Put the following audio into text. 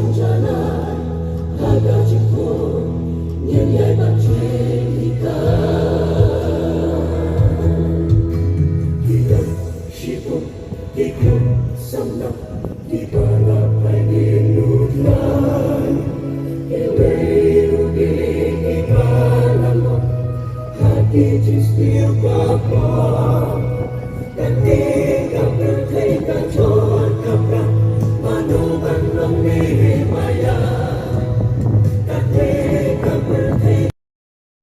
jalan agak jemput nyanyi bangkit kita sibuk ikut senang di bawah payung rugi di malam hati setiap apa